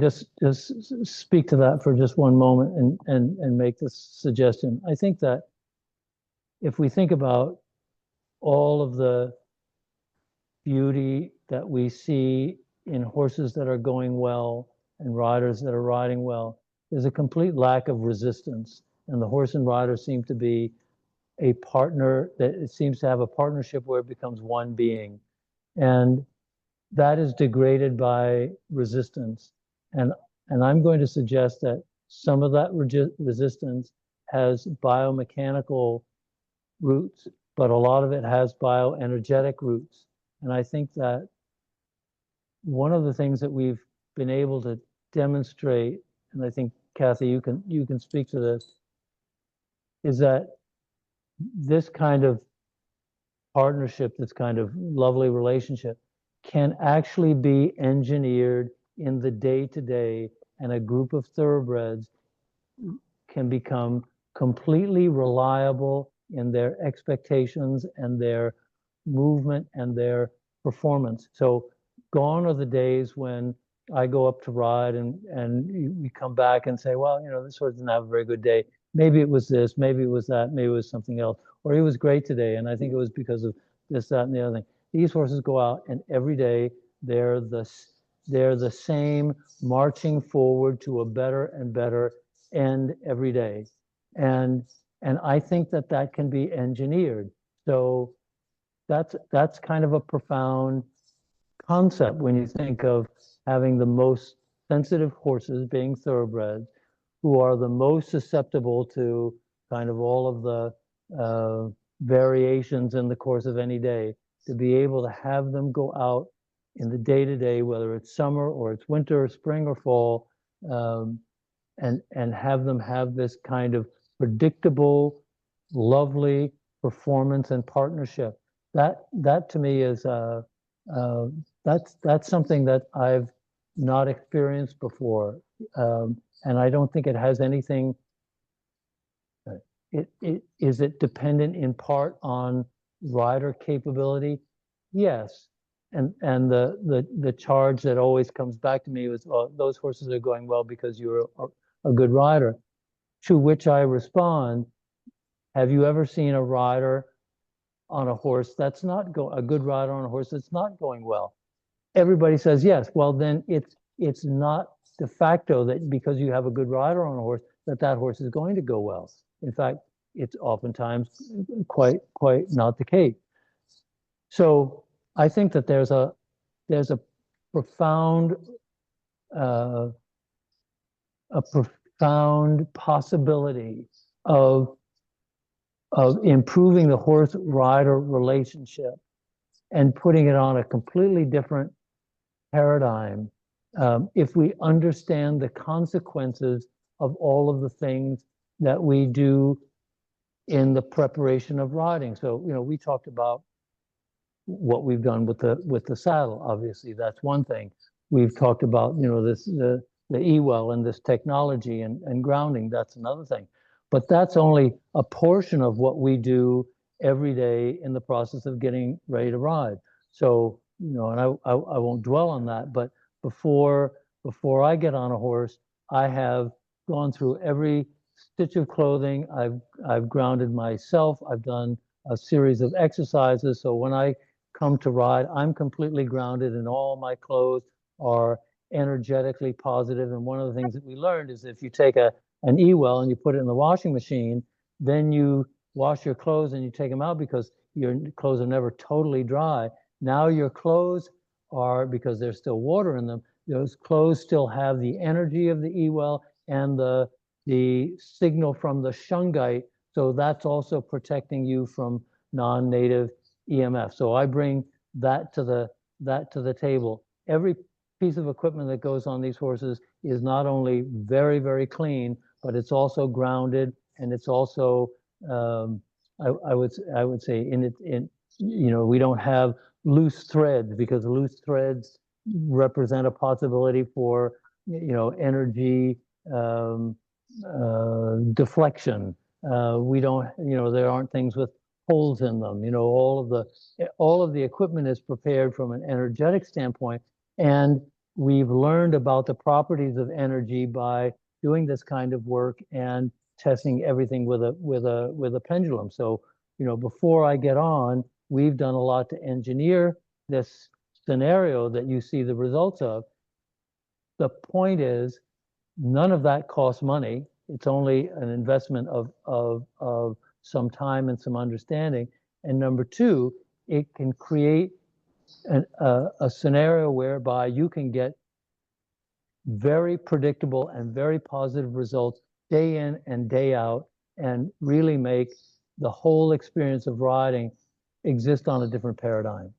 just speak to that for just one moment and make this suggestion. I think that if we think about all of the beauty that we see in horses that are going well and riders that are riding well, there's a complete lack of resistance. And the horse and rider seem to be a partner, that it seems to have a partnership where it becomes one being. And that is degraded by resistance. And I'm going to suggest that some of that resistance has biomechanical roots, but a lot of it has bioenergetic roots. And I think that one of the things that we've been able to demonstrate, and I think, Kathy, you can speak to this, is that this kind of partnership, this kind of lovely relationship, can actually be engineered in the day-to-day, and a group of thoroughbreds can become completely reliable in their expectations and their movement and their performance. So gone are the days when I go up to ride and we come back and say, well, this horse didn't have a very good day. Maybe it was this, maybe it was that, maybe it was something else, or he was great today, and I think it was because of this, that, and the other thing. These horses go out, and every day they're the same, marching forward to a better and better end every day. And I think that can be engineered. So that's kind of a profound concept when you think of having the most sensitive horses being thoroughbreds, who are the most susceptible to kind of all of the variations in the course of any day, to be able to have them go out in the day-to-day, whether it's summer or it's winter or spring or fall, and have them have this kind of predictable, lovely performance and partnership. That to me is that's something that I've not experienced before, and I don't think it has anything. Is it dependent in part on rider capability? Yes, and the charge that always comes back to me was, well, those horses are going well because you're a good rider. To which I respond, have you ever seen a rider on a horse that's not a good rider on a horse that's not going well? Everybody says yes. Well, then it's not de facto that because you have a good rider on a horse that horse is going to go well. In fact, it's oftentimes quite not the case. So I think that there's a profound possibility of improving the horse-rider relationship and putting it on a completely different paradigm if we understand the consequences of all of the things that we do in the preparation of riding. So, we talked about what we've done with the saddle. Obviously, that's one thing. We've talked about, the eWell and this technology and grounding. That's another thing. But that's only a portion of what we do every day in the process of getting ready to ride. So, and I won't dwell on that, but before I get on a horse, I have gone through every stitch of clothing. I've grounded myself. I've done a series of exercises. So when I come to ride, I'm completely grounded, and all my clothes are energetically positive. And one of the things that we learned is if you take an eWell and you put it in the washing machine, then you wash your clothes and you take them out because your clothes are never totally dry. Now your clothes are, because there's still water in them, those clothes still have the energy of the eWell and the signal from the shungite. So that's also protecting you from non-native EMF. So I bring that to the table. Every piece of equipment that goes on these horses is not only very, very clean, but it's also grounded, and it's also I would say we don't have loose threads, because loose threads represent a possibility for energy deflection. We don't, there aren't things with holes in them. All of the equipment is prepared from an energetic standpoint, and we've learned about the properties of energy by doing this kind of work and testing everything with a pendulum. So, before I get on, we've done a lot to engineer this scenario that you see the results of. The point is, none of that costs money. It's only an investment of some time and some understanding. And number two, it can create a scenario whereby you can get very predictable and very positive results day in and day out, and really make the whole experience of riding exist on a different paradigm.